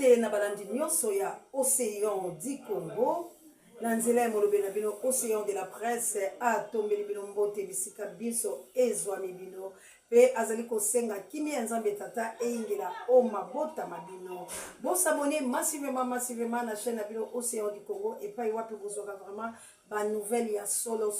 Mbote na balandi nyonso ya Océan du Congo. Nanzela molobe na bino Océan de la presse a tombeli bino mbote bisika biso ezwami bino. Pe azali kosenga kimi ya nzambe tata eingela o mabota mabino. Bon s'abonner massivement na chaîne na bino Océan du Congo et pas wapi bozoka vraiment ba nouvelle ya solo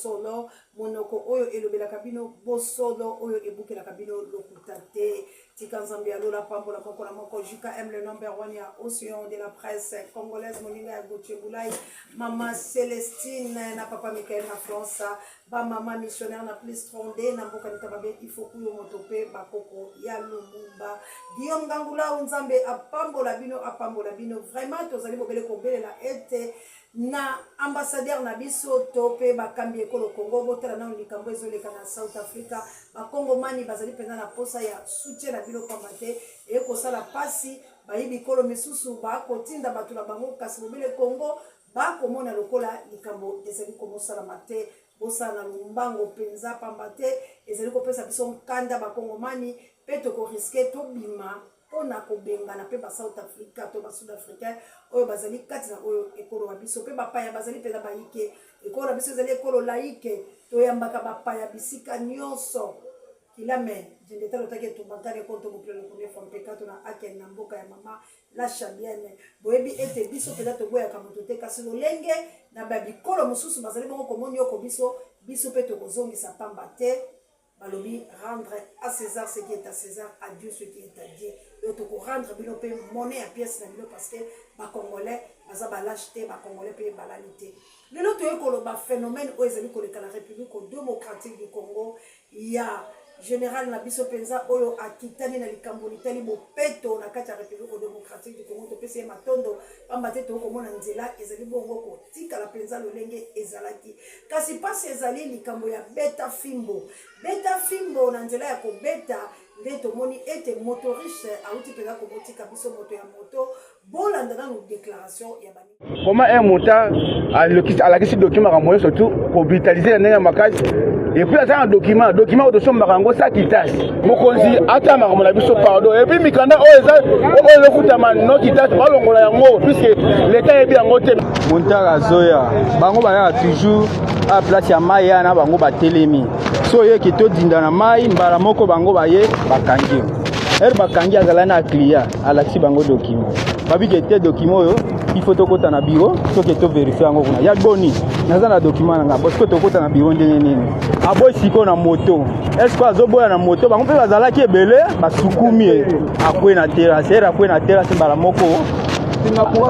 monoko oyo elobela kabino bo solo oyo ebukela kabino lokutate tika nzambe alola pambola moko na moko JKM le number 1 ya Océan de la presse congolaise moninga ya Gochebulai mama Célestine na papa Michael na France ba mama missionnaire na plus trondé na mboka nitababe il faut kuyo motope bakoko ya Lumumba Guillaume Ngangula nzambe apambola bino vraiment tozali bobele kobelela ete na ambassadeur na biso tope bakambi ekolo Congo botala na likambo ezoleka na South Africa bakongo mani bazali pena na posa ya soutien na bilo pambate e kosala pasi bayibi kolo misusu ba kotinda batula bango kasi bobele Congo ba komona lokola likambo ezali komosala mate bosa na lumbango penza pambate ezali kopesa biso nkanda bakongo mani peto ko risquer to bima on a kobengana pe ba South Africa to ba Sud Africain oyo bazali kati na oyo ekolo wa biso pe bapaya bazali pena baike ekolo wa biso ezali ekolo laike to yambaka bapaya bisika nyonso kilame jendeta lotake to bakale konto bopelo ko fa pekato na aken na mboka ya mama la chabienne boyebi ete biso pena to boya kamoto te kasi lolenge na babikolo mususu bazali bongo komoni yoko biso pe to kozongisa pamba te balobi rendre à César ce qui est à César, à Dieu ce qui est à Dieu. Et to rendre bilo pe monnaie à pièce na bilo parce que ba congolais baza ba l'acheter ba congolais pe ba l'alité. Le lot to ko ba phénomène o ezali ko le la République démocratique du Congo, il y a général na biso penza oyo akitani na likambo litali bopeto na kati ya République démocratique du Congo to pese matondo pamba te to komona nzela ezali bongo ko tika la penza lolenge ezalaki kasi pasi ezali likambo ya beta fimbo na nzela ya ko beta ndeto moni ete motoriste auti pena ko botika biso moto ya moto bolanda na déclaration ya bani comment un motard à la question document ramolé surtout pour vitaliser la makasi et puis là un document de son marango ça qui tâche mokonzi ata makamona biso pardon et puis mikanda o lokuta no qui tâche ba longola yango puisque l'état est bien ngote montara zoya bango ba toujours à place ya maya na bango ba telemi so ye ki to dinda na mai mbala moko bango ba ye bakangi bakangi azala na client alaksi bango document babi ke te document yo il faut tokota na bureau to ke to vérifier yango kuna ya boni naza na document nga parce que tokota na bureau ndenge nini aboy siko na moto est-ce que azoboya na moto bango pe bazala ki ebele basukumi akwe na terrasse akwe na terrasse mbala moko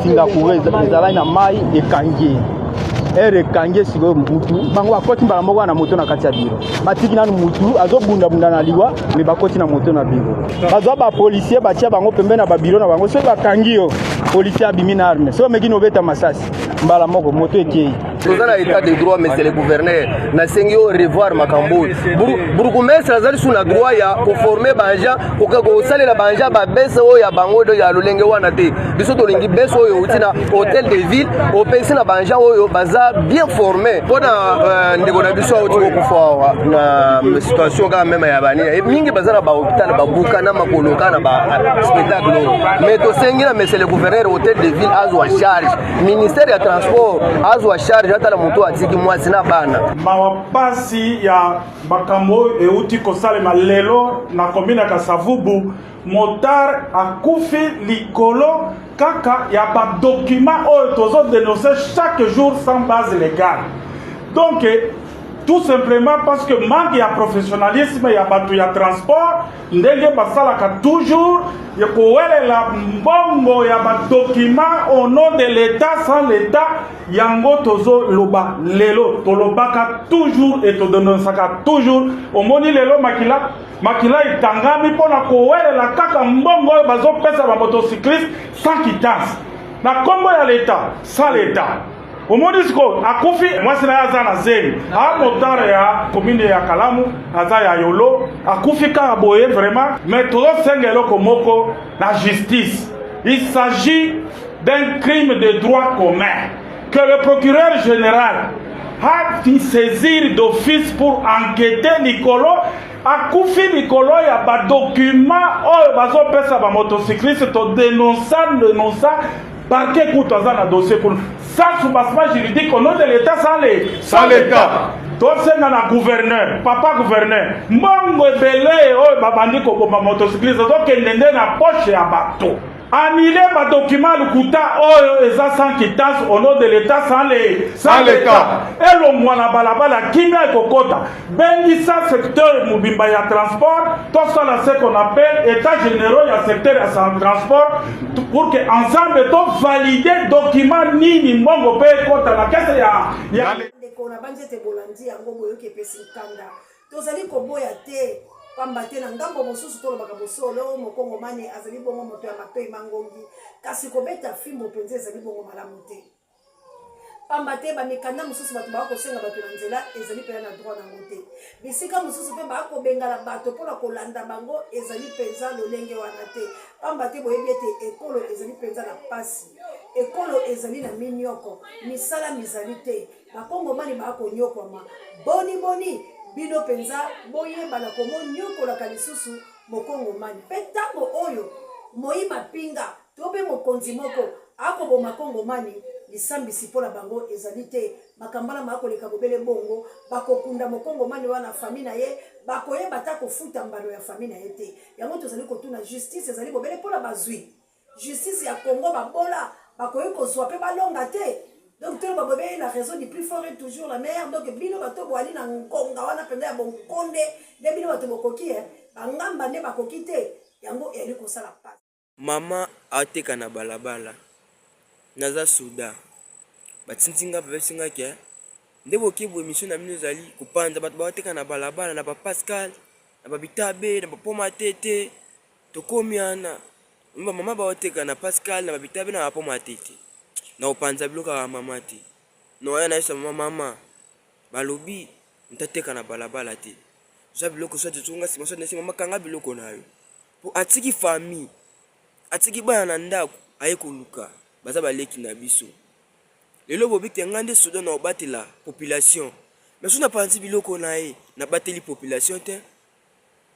Singapore ezala na mai ekangi kange siko mutu bango akoti mbala moko na moto na kati ya biro batiki nanu mutu azobunda na liwa me bakoti na moto na biro bazwa ba policier batia bango pembe na ba biro na bango so bakangi yo policier abimi na arme so meki no beta masasi mbala moko moto etie tozana état de droit monsieur le gouverneur na sengi o revoir makambo burgomestre azali suna droit ya conformer banja ko salela banja ba besa o ya bango do ya lolenge wana te biso to lingi beso oyo utina hôtel de ville o pensi na banja oyo baza bien formé pona ndeko na biso auti ko na situation ka même ya bani mingi baza na ba hôpital ba buka na makoloka na ba spectacle mais to sengi na monsieur le gouverneur hôtel de ville azwa charge ministère ya transport azwa charge hata la moto atiki mwasi na bana mawapasi ya bakambo euti kosalema lelo na komina Kasavubu motar akufi likolo kaka ya ba document oyo tozo dénoncer chaque jour sans base légale donc tout simplement parce que manque ya professionnalisme ya batu ya transport ndenge basalaka toujours ya kowelela mbongo ya ba document au nom de l'état sans l'état yango tozo loba lelo tolobaka toujours et to dénonçaka toujours omoni lelo makila itangami pona kowelela kaka mbongo oyo bazopesa ba motocycliste sans quittance na kombo ya l'état sans l'état au Monisco, à Kofi, moi c'est la zone. À Motare, à commune à Kalamu, à Zaya Yolo, à Kofi Karaboye, vraiment, mais tout le Komoko, la justice. Il s'agit d'un crime de droit commun que le procureur général a saisi d'office pour enquêter Nicolo akufi likolo ya badocument oyo bazopesa bamotocycliste dénonça parquet kutu aza na dossier kuna sans soubassement juridique au nom de l'état sans l'état tosenga na gouverneur papa gouverneur mbongo ebele oyo babandi koboma motocycliste azokende nde na poche ya bato annulé ba document lukuta oyo eza sans quittance au nom de l'état sans l'état et le mwana balabala kimia ekokota bengisa secteur mobimba ya transport tosala ce qu'on appelle état généraux ya secteur ya transport pour que ensemble to valider document nini mbongo pe ekota na kese ya ndeko na banjete bolandi yango boyoki epesi nkanda tozali koboya te pamba te na ngambo mosusu tolobaka bosolo mokongomani azali bongo moto ya matoi mangongi kasi kobeta fimbo mpenza ezali bongo malamu te pamba te bamikanda mosusu bato bakosenga bato na nzela ezali mpenza na droit nango te bisika mosusu mpe bakobengana bato mpona kolanda bango ezali mpenza lolenge wana te pamba te boyebi ete ekolo ezali mpenza na pasi ekolo ezali na minioko misala mizali te bakongomani bakonyokwama boni bino penza boyebana komonyokolaka lisusu mokongomani mpe ntango oyo moyima pinga to mpe mokonzi moko akoboma kongomani lisambisi mpo na bango ezali te makambala makoleka bobele bongo bakokunda mokongomani wana fami na ye bakoyeba ta kofuta mbano ya fami na ye te yango tozali kotuna justice ezali bobele mpo na bazwi justice ya Congo babola bakoyi kozwa mpe balonga te. Donc tout le monde la raison du plus fort est toujours la meilleure. Donc bino bato boali na ngonga wana penda ya bonkonde de bino bato bokoki bangamba ne bakoki te yango eli kosala pas. Mama ateka na balabala naza suda batinzinga babesinga ke ndebo kibo émission na mino zali kupanda bato bateka na balabala na ba Pascal na ba Bitabe na ba Poma Tete tokomiana mama bateka na Pascal na ba Bitabe na ba Poma Tete na upanza biloka wa mama te no ya naisa mama balobi ntateka na balabala te za biloko so tsunga sima so nesi mama kanga biloko nayo po atiki famille atiki bana na ndako ayekoluka baza baleki na biso lelo bobite ngande soda na obatela population mais sona panzi biloko nae na bateli population te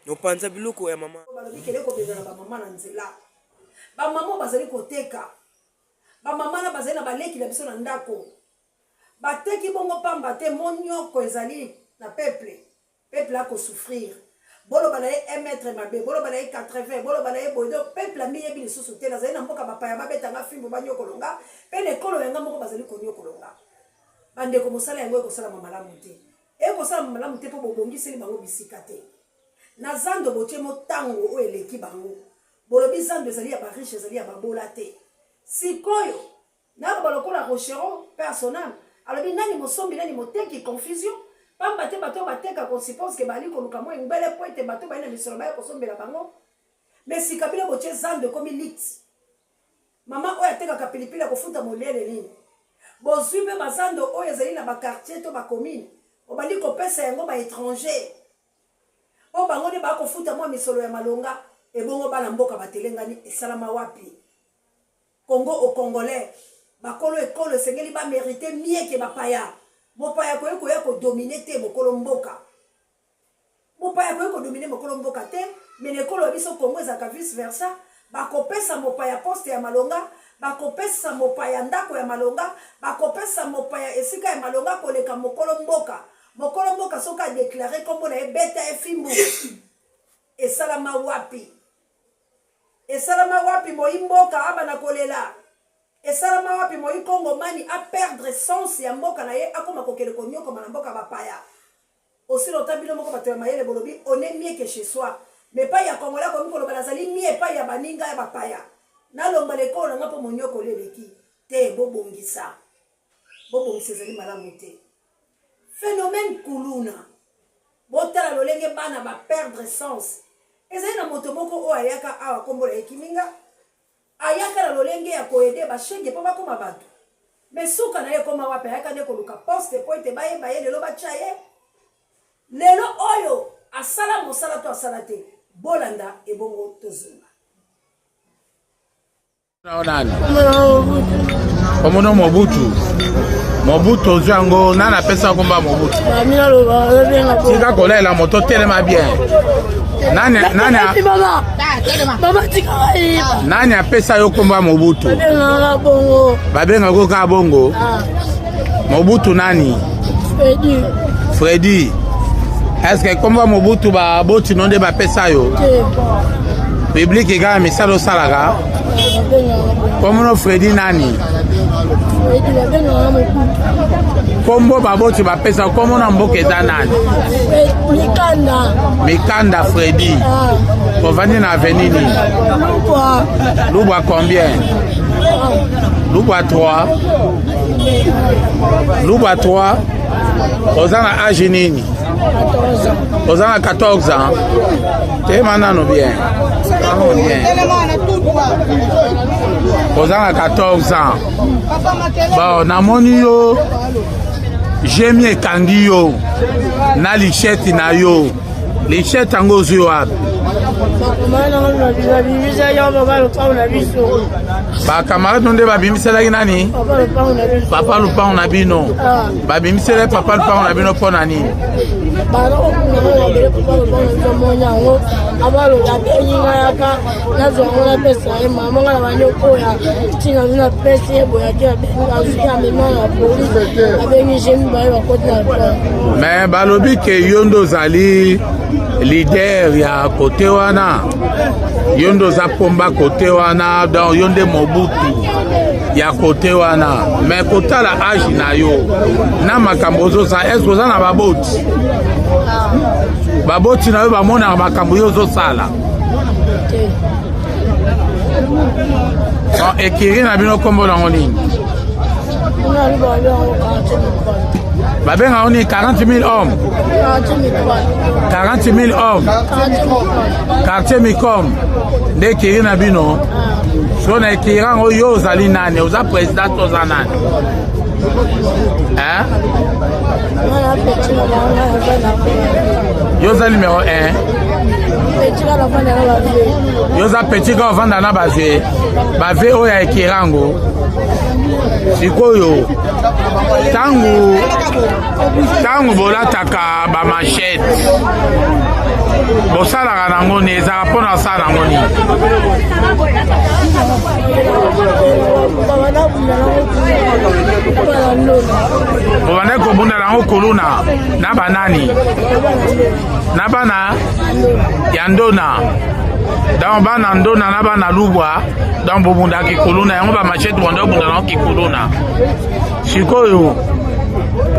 no panza biloko ya mama balobi keleko bezala ba mama na nzela ba mama bazali koteka ba mama na bazali na baleki na biso na ndako bateki bongo pamba te monyoko ezali na peuple ako souffrir bolo balaye 1 mètre mabe bolo balaye 80 bolo balaye bodo peuple a miyebi lisusu te nazali na mboka bapaya babetanga fimbo banyokolonga pe nekolo yanga moko bazali konyokolonga bandeko mosala yango ekosala malamu te ekosala malamu te po bobongiseli bango bisika te na zando botie motango o eleki bango bolobi zando ezali ya bariche ezali ya babola te sikoyo na balokola rocheron personnel alobi nani mosombi nani moteki confusion pamba te bato bateka ko suppose ke bali koluka mo ngbele po ete bato baina misolo ba kosombela bango mais sikabile botie zando komi lit mama oya teka ka pilipili kofuta molele nini bozwi mpe bazando oyo ezali na bakartier to bacommune obandi kopesa yango baétranger o bango nde bakofuta mwa misolo ya malonga ebongo bana mboka batelengani esalama wapi Congo au Congolais bakolo ekolo esengeli bamérite mie ke bapaya mopaya koya kodomine te mokolo mboka mopaya koya kodomine mokolo mboka te mais ekolo biso Congo ezaka vice versa bakopesa mopaya poste ya malonga bakopesa mopaya ndako ya malonga bakopesa mopaya esika ya malonga koleka mokolo mboka soka déclarer kombo na ebeta efimbu esalama wapi moi mboka abana kolela esalama wapi moi kongomani a perdre sens ya mboka na ye akoma kokele konyoko na mboka bapaya aussi longtemps bino moko bato ya mayele bolobi on est mieux que chez soi mais pas ya Congolais comme koloba nazali mieux pas ya baninga ya bapaya na lomba lekolo na ngapo monyoko leleki te bobongisa ezali malamu te phénomène kuluna botala lolenge bana ba perdre sens ezali na moto moko o ayaka awa kombola ekiminga ayaka na lolenge ya koede bashenge po bakoma bato mais suka na ye koma wapi ayaka nde koluka poste po ete bayeba ye lelo batya ye lelo oyo asala mosala to asala te bolanda ebongo tozonga Omono Mobutu Mobutu ozango nana pesa komba Mobutu. Tika kolela moto telema bien. Nani apesa yo komba Mobutu? Babenga ko ka bongo. Mobutu nani? Freddy. Est-ce que komba Mobutu ba boti nonde ba pesa yo? Public ega misalo salaga. Komo Freddy nani? Kombo baboti bapesa komo na mboka eza nani? Mikanda Freddy. Kovandi na avenini. Lubwa combien? Lubwa 3. Lubwa 3. Ozana âge nini? Ozana 14 ans. Te manano bien. Ozana 14 ans. Bon, namoni yo jemi ekangi yo na lichette na yo. Lichette yango ozwi wapi? Bakamarade nde babimiselaki nani? Papa lupango na bino. Babimisele papa lupango na bino mpo na nini? Mais balobi ke yondo ozali leader ya kote wana, yondo za pomba kote wana, donc yonde Mobutu ya kote wana. Mais kotala âge na yo na makambo zosa, est-ce oza na baboti? Baboti na yo bamona makambo yo zosala. Ekiri na bino kombo nango nini? Babenga on est 40 000 hommes. 40 000 hommes. Quartier Mikom. Dès qu'il y a bino. Si on est qui rend yo zali nani, oza président oza nani. Hein? Yo za numéro 1. Yo za petit ka vanda na bazé. Bave oya ekirango. Sikoyo tangu bolataka ba machette bosalaka nango ne ezaka mpona osala nango nini? Bobanda kobunda nango koluna na banani na bana ya ndona donc bana ndona na bana lubwa donc bobunda kikuluna yango ba machette bonda bobunda nango kikuluna. Sikoyo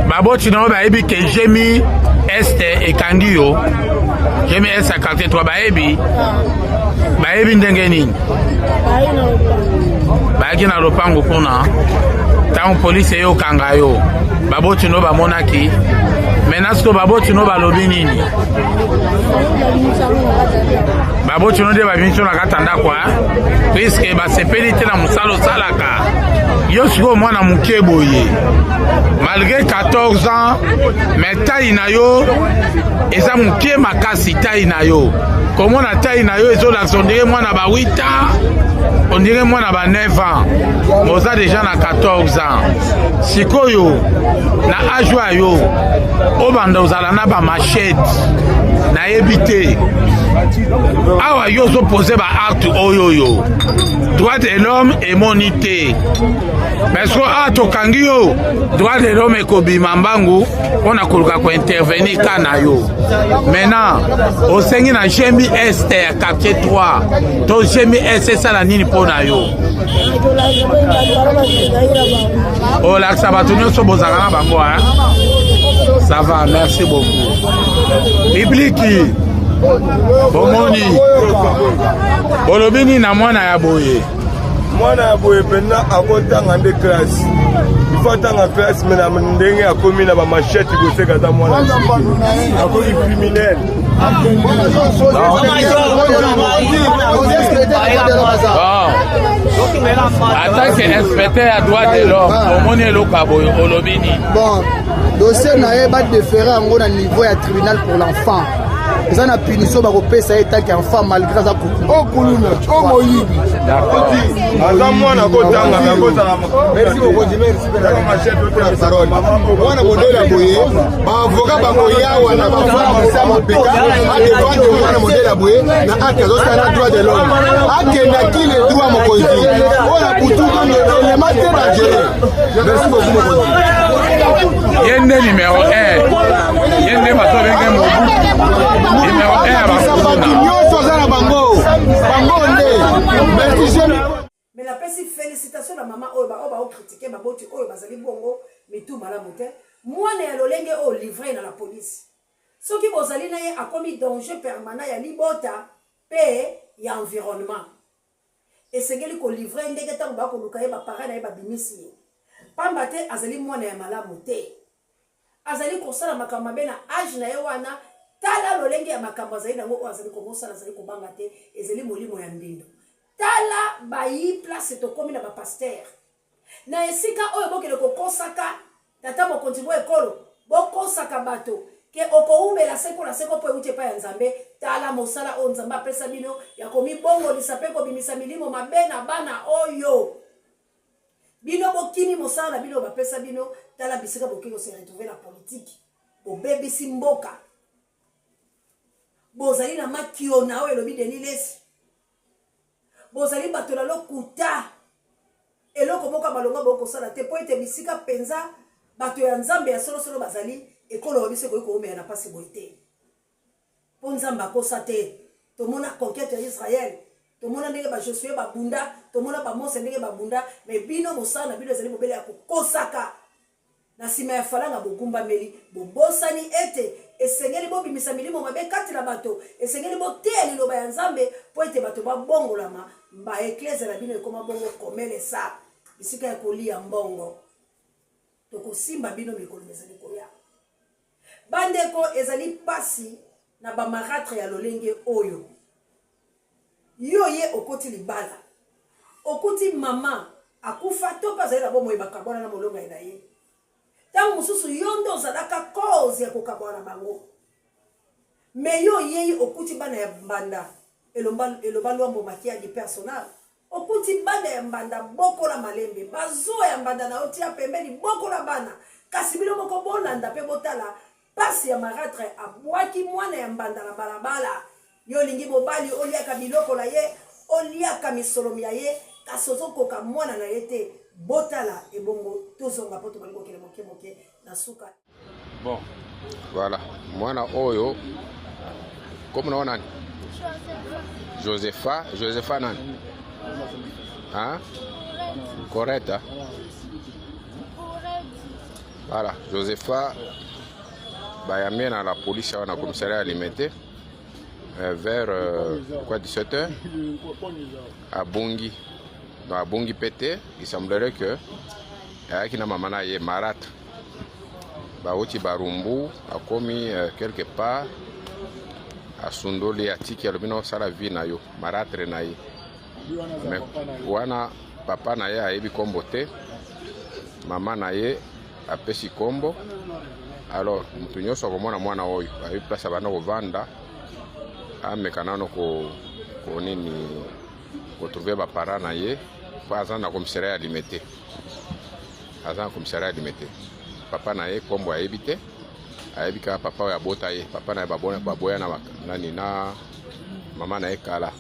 baboti nango bayebi ke jemi este ekangi yo, jemi este ya quartier 3 bayebi ndenge nini? Bayaki na lopango kuna ntango polisi eyokanga yo baboti no bamonaki. Maintenant siko baboti no balobi nini? Baboti no nde babimiso na kati ya ndako puisque basepeli te na mosala osalaka. Yo sikoyo mwana moke boye malgré 14 ans mais taille na yo eza moke makasi. Taille na yo komona taille na yo ezolakisa ondire mwana ba 8 ans, ondire mwana ba 9 ans, moza déjà na 14 ans. Sikoyo na âge wa yo obanda ozala na ba machette nayebi te awa yo ozopose ba acte oyoyo droit de l'homme emoni te. Mais so a tokangi yo droit de l'homme ekobima mbangu mpona koluka kointervenir ka na yo. Maintenant osengi na jemi este ya quartier 3 to jemi este esala nini mpo na yo? Olakisa bato nyonso bozala na bango. Ça va, merci beaucoup. Bibliki bomoni bolobini na mwana ya boye. Mwana ya boye pena akotanga nde classe. Ifatanga classe mena ndenge akomi na ba machette koseka za mwana. Akomi criminel. Attaque inspecteur à droit de l'homme omoni eloko boye olobini. Bon, dossier na ye ba déféré yango na niveau ya tribunal pour l'enfant. eza na punition bakopesa ye taki enfant malgré aza okuluna omoyibi aza mwana kotanga merci mokonzi mwana modele ya boye baavoka bakoyawa na bafamisa mapeka adefendre mwana modele ya boye na ake azosala droit de l'homme akendaki le droit mokonzi oyo butu elema te dangere merci beaucoup mokonzi yende numéro 1 yende bazobenge mobu numéro 1 ya bato nyonso aza na bango nde merci. Mais la pesi félicitations la maman oyo ba critiquer ba boti oyo bazali bongo mitu malamu te mwana ya lolenge o livré na la police soki bozali na ye akomi danger permanent ya libota pe ya environnement esengeli ko livrer ndenge tango ba ko luka ye ba parents na ye ba bimisi pamba te azali mwana ya malamu te azali kosala makambo mabe na age na ye wana tala lolenge ya makambo azali nango oyo azali komosala azali kobanga te ezali molimo ya mbindo tala bayi place tokomi na bapaster na esika oyo bokele kokosaka tata mokonzi bo ekolo bokosaka bato ke okoumela seko na seko po euti epai ya nzambe tala mosala oyo nzambe apesa bino ya komibongolisa mpe kobimisa milimo mabe na bana oyo bino bokimi mosala na bino bapesa bino tala bisika boki kose retrouver la politique bobebisi mboka bozali na makio na oyo elobi Denis Lesi bozali bato na lokuta eloko moko balonga bokosala te po ete bisika penza bato ya nzambe ya solosolo bazali ekolo biso ko komeya na pasi boye te po nzambe akosa te tomona conquête ya Israël tomona ndenge ba Josué babunda tomona ba Mose ndenge babunda mais bino mosala na bino ezali bobele ya kokosaka na sima ya falanga bogumba meli bobosani ete esengeli bobimisa milimo mabe kati na bato esengeli boteya liloba ya nzambe po ete bato babongolama mba eklese na bino ekoma bongo komele sa bisika ya kolia mbongo tokosimba bino mikolo ezali koya bandeko ezali pasi na bamaratre ya lolenge oyo yo ye okoti libala okoti mama akufa to pazali na bomo ebakabwana na molonga na ye tango mususu yo ndo ozalaka cause ya kokabwana bango me yo yeyi okuti bana ya mbanda eloba lwambo makiaji personal okuti bana ya mbanda bokola malembe bazo ya mbanda na otia pembeni bokola bana kasi bino moko bolanda mpe botala pasi ya maratre abwaki mwana ya mbanda na balabala yo lingi mobali oliaka biloko na ye oliaka misolomi ya ye kasi ozokoka mwana na ye te botala ebongo tozonga po tobali kokele moke na suka bon voilà mwana oyo comme na nani Josepha nani hein correct hein? Voilà Josepha bayamie na la police à la commissariat alimentaire vers quoi 17h à Bongi. Dans Bongi pété, il semblerait que avec na maman na Marat baoti barumbu a commis quelque part à Sundoli atiki alobino sala vie na yo Maratre na ye mais wana papa na ye ayebi kombo te mama na ye apesi kombo alors mutu nyonso akomona mwana oyo ayebi place abanda kovanda ameka nano ko nini kotrouve bapara na ye po aza na commissariat alimete papa na ye kombo ayebi te ayebi kaka papa oyo abota ye papa na ye baboya na nani na mama na ye kala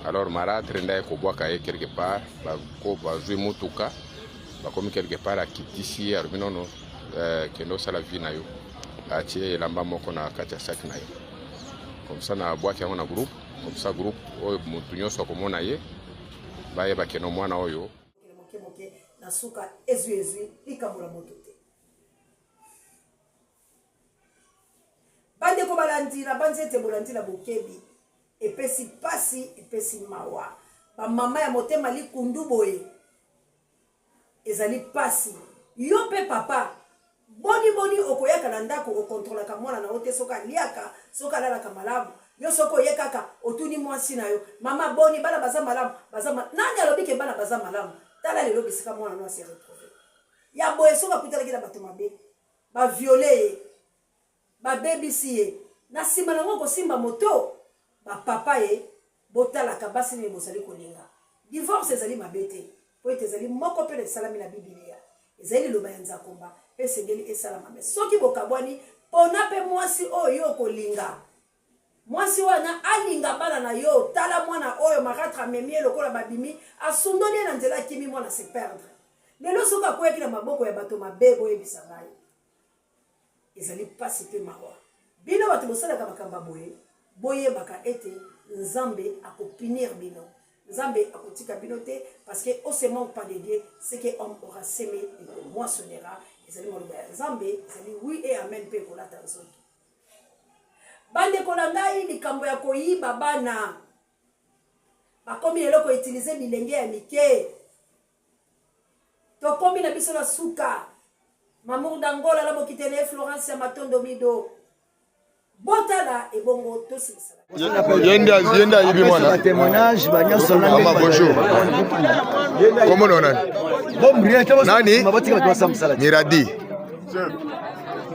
alors Maratre nda ye kobwaka ye quelque part bazwi mutuka bakomi quelque part akitisi ye alobi nono kende osala vie na yo atie elamba moko na kati ya saki na ye comme ça na bwaki yango na groupe comme ça groupe oyo mutu nyonso akomona ye bayeba keno mwana oyo moke na suka ezwi likambola moto te bandeko balandila banzete bolandila bokebi epesi pasi epesi mawa bamama ya motema likundu boye ezali pasi yo mpe papa boni okoyaka na ndako okontrolaka mwana na yo te soki aliaka soki alalaka malamu yo soki oye kaka otuni mwasi na yo mama boni bana baza malamu nani alobi ke bana baza malamu tala lelo bisika mwana no asi retrouve ya boye soki akutalaki na bato mabe baviole ye babebisi ye na nsima nango kosimba moto bapapa ye botalaka basi nini bozali kolinga. Divorce ezali mabe te po ete ezali moko mpe na esalami na Biblia, ezali liloba ya Nzakomba mpe esengeli esalama. Me soki bokabwani mpona mpe mwasi oyo kolinga, mwasi wana alinga bana na yo, tala mwana oyo maratre amemi lokola babimi asundoli na nzela kimi mwana se perdre. Lelo soki akweyaki na maboko ya bato mabe boyebisa ngai ezali pasi mpe mawa. Bino bato bosalaka makambo boye boyebaka ete Nzambe akopinir bino, Nzambe akotika bino te, parce que on se manque pas de Dieu, ce que homme aura semé et que moissonnera. Ezali moloba ya Nzambe, ezali oui et amen mpe kolata nzoki. Bande kolangai likambo ya koyiba bana bakomi eloko utiliser bilenge ya mike tokomi na biso na suka Mamour d'Angola la bokitene Florence ya Matondo Mido botala ebongo tosisala yenda yibi mwana témoignage banyoso na bonjour comment on a nani Miradi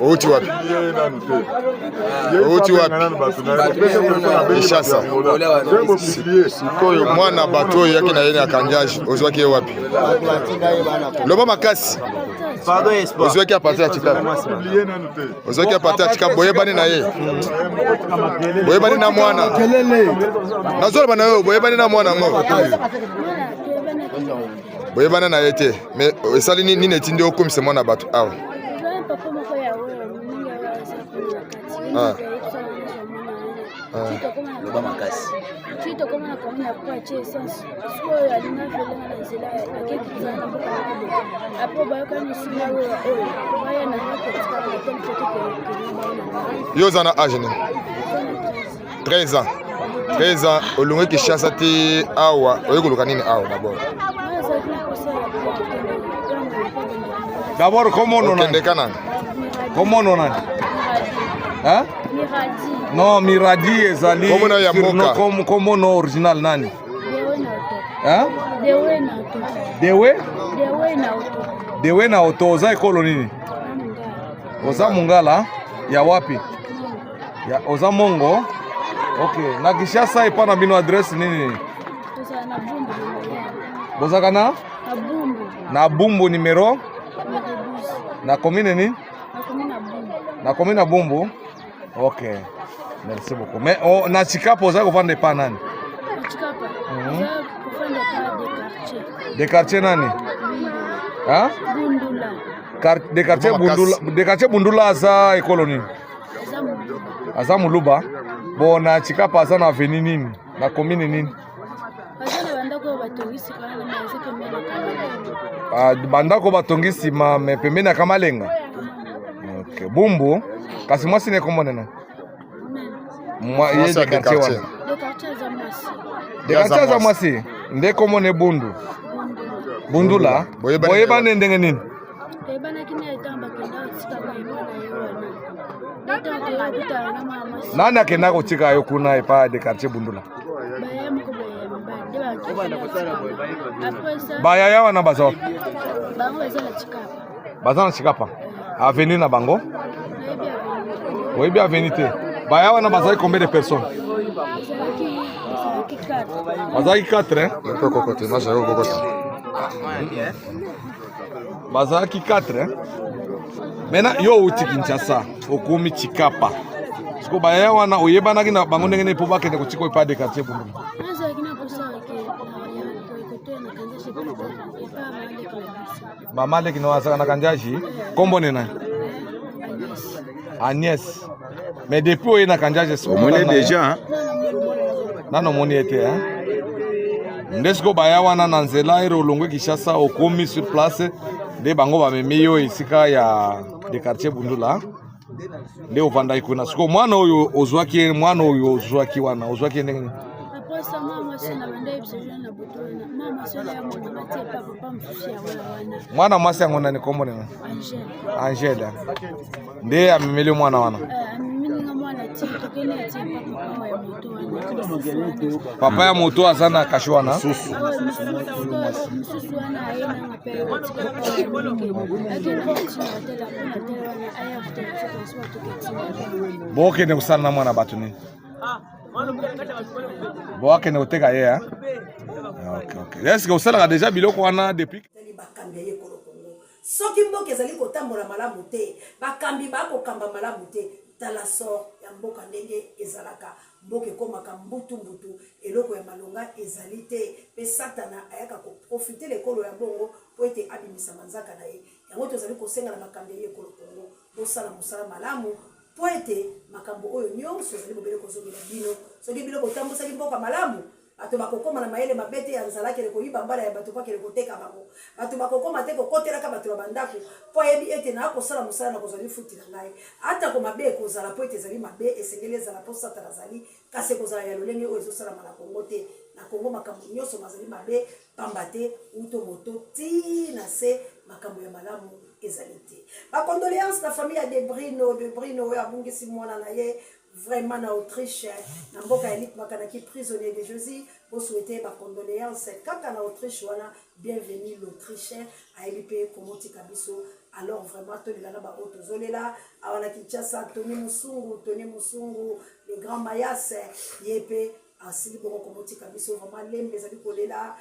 Outi wapi? Outi wapi? Ishasa. Sikoyo mwana bato yake na yene akanjaji. Ozwaki wapi? Loba makasi. Ozwaki apate ya chika. Ozwaki apate ya chika boyebani na ye. Boyebani na mwana. Nazola bana yo boyebani na mwana ngo. Boyebana na yete. Mais esali ni netinde okomisa mwana bato awa. Yo zana âge 13 ans. 13 ans olunge kishasa ti awa oyekoluka nini awa d'abord. D'abord comment on a comment on a hein? Miradi. Non, Miradi ezali surnom comme no original nani? Hein? Dewe Dewe na auto za ekolo nini? Oza Mungala ya wapi? Ya Oza Mongo. Okay, na Kishasa ipana bino adresse nini? Bozakana? Na Bumbu numero? Na commune nini? Na commune Bumbu. Ok, merci beaucoup. Mais na Chikapa oza kufanda pa nani? Chikapa. Kufanda pa de quartier. De quartier nani? Hein? Bundula. De quartier Bundula. De quartier Bundula aza ekolo nini? Aza Muluba. Bon na Chikapa aza na avenue nini? Na commune nini? Bazana bandako batongisi kana na zeke mbele. Bandako batongisi ma pembeni ya Kamalenga. Okay, Bumbu. Kasi mwasi ne komone na? Ye de quartier wana. De quartier za mwasi. De quartier za mwasi. Nde komone Bundu. Bundula. Boyeba ndenge nini? Boyeba kina etamba kenda utika kwa ibana yewana. Data to yabita na mama. Nani akenda kutika yo kuna ipa de quartier Bundula? Baya mko baya. Baya yawa na bazo. Bango ezala Chikapa. Bazana Chikapa. Avenue na bango. Oui, bien avenue te. Baya wana bazai combien de personnes? Bazai 4 hein? Kokote, macha kokote. Bazai 4 hein? Maintenant yo uti Kinshasa, okumi Chikapa. Siko baya wana oyebana kina bango ndenge ne poba kende kuchiko ipa de quartier Bumbu. Mama le kino asa na kanjaji, kombo nena? Agnès. Mais depuis oye na kanjaji so. Omone déjà. Nano moni ete hein. Ndesko baya wana na nzela ero longwe Kishasa okomi sur place de bango ba memiyo isika ya de quartier Bundula. Nde ovanda ikuna. Siko mwana oyo ozwaki wana ozwaki ndenge. Aposa mama sina banda ibisojana na botona. Mama sina ya mwana batie papa mfushia wana. Mwana mwasi ngona ni kombo nena? Angela. Nde amemele mwana wana. Amemele mwana ti tokene ti papa ya moto wana. papa ya moto aza na kasho wana mosusu wana ayenanga mpe bokende kosala na mwana bato nini boakende koteka ye eske osalaka deja biloko wana depuis soki mboka ezali kotambola malamu te bakambi bakokamba malamu te tala sor ya mboka ndenge ezalaka mboka ekomaka mbutu eloko ya malonga ezali te mpe satana ayaka koprofite lekolo ya bongo po ete abimisa manzaka na ye yango tozali kosenga na makambi ya ekolo kongo bosala mosala malamu po ete makambo oyo nyonso ezali bobele kozongela bino soki bino kotambosaki mboka malamu bato bakokoma na mayele mabe te ya nzala kele koyiba mbala ya bato bakele koteka bango bato bakokoma te kokotelaka bato na bandako mpo ayebi ete na akosala mosala na kozwali futi na ngai atako mabe ekozala po ete ezali mabe esengeli ezala mpo satana azali kasi ekozala ya lolenge oyo ezosalama na kongo te na kongo makambo nyonso mazali mabe pamba te uto moto ti na se makambo ya malamu ezali te bacondoléance na famille ya Debrino oyo abungisi mwana na ye vraiment na Autriche na mboka ya elite makanaki prisonnier de Jésus pour souhaiter ma condoléance kaka na Autriche wana bienvenue l'Autriche ayebi pe komoti kabiso alors vraiment tolela na ba otozolela awana Kinshasa Tony Musungu le grand Mayas yepe asili bongo komoti kabiso vraiment lembe ezali kolela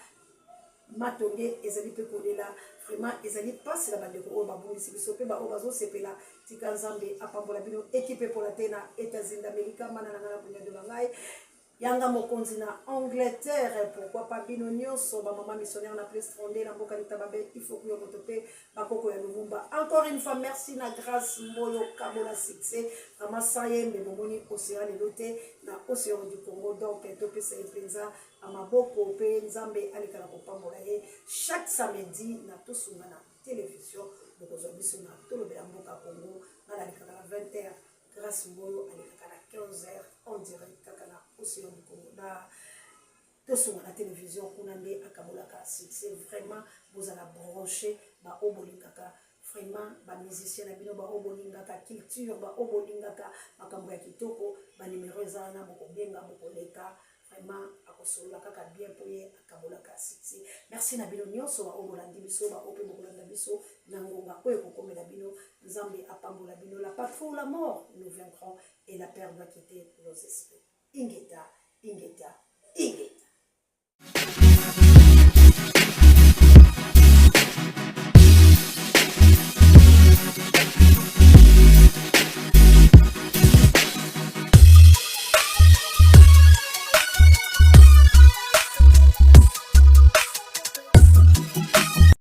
matonge ezali pe kolela vraiment ezali pasi la bandeko oyo babungisi biso pe baoyo bazosepela tika nzambe apambola bino équipe pour la tena États-Unis d'Amérique mana na bunya de bangai yanga mokonzi na Angleterre pourquoi pas bino nyonso ba maman missionnaire na place fondée na mboka litababe il faut que moto pe bakoko ya Lumumba encore une fois merci na grâce mboyo kabola succès vraiment sayembe bomoni océan lelote na océan du Congo donc to pe sa penza amaboko pe nzambe alikala kopambola ye chaque samedi na tosunga na télévision bokozwa biso na tolobela mboka Congo na alikala 20h grâce mboyo alikala 15h en direct kaka na océan du Congo na tosunga na télévision kuna nde akabolaka c'est vraiment vous allez brancher ba obolingaka vraiment ba musicien na bino ba obolingaka culture ba obolingaka makambo ya kitoko ba numéro ezana bokobenga bokoleka vraiment akosolola kaka bien pour ye akabolaka siksi merci na bino nyonso ba obolandi biso ba ope bokolanda biso na ngonga oyo kokomela bino nzambe apambola bino la patrouille la mort nous vaincrons et la peur doit quitter nos esprits ingeta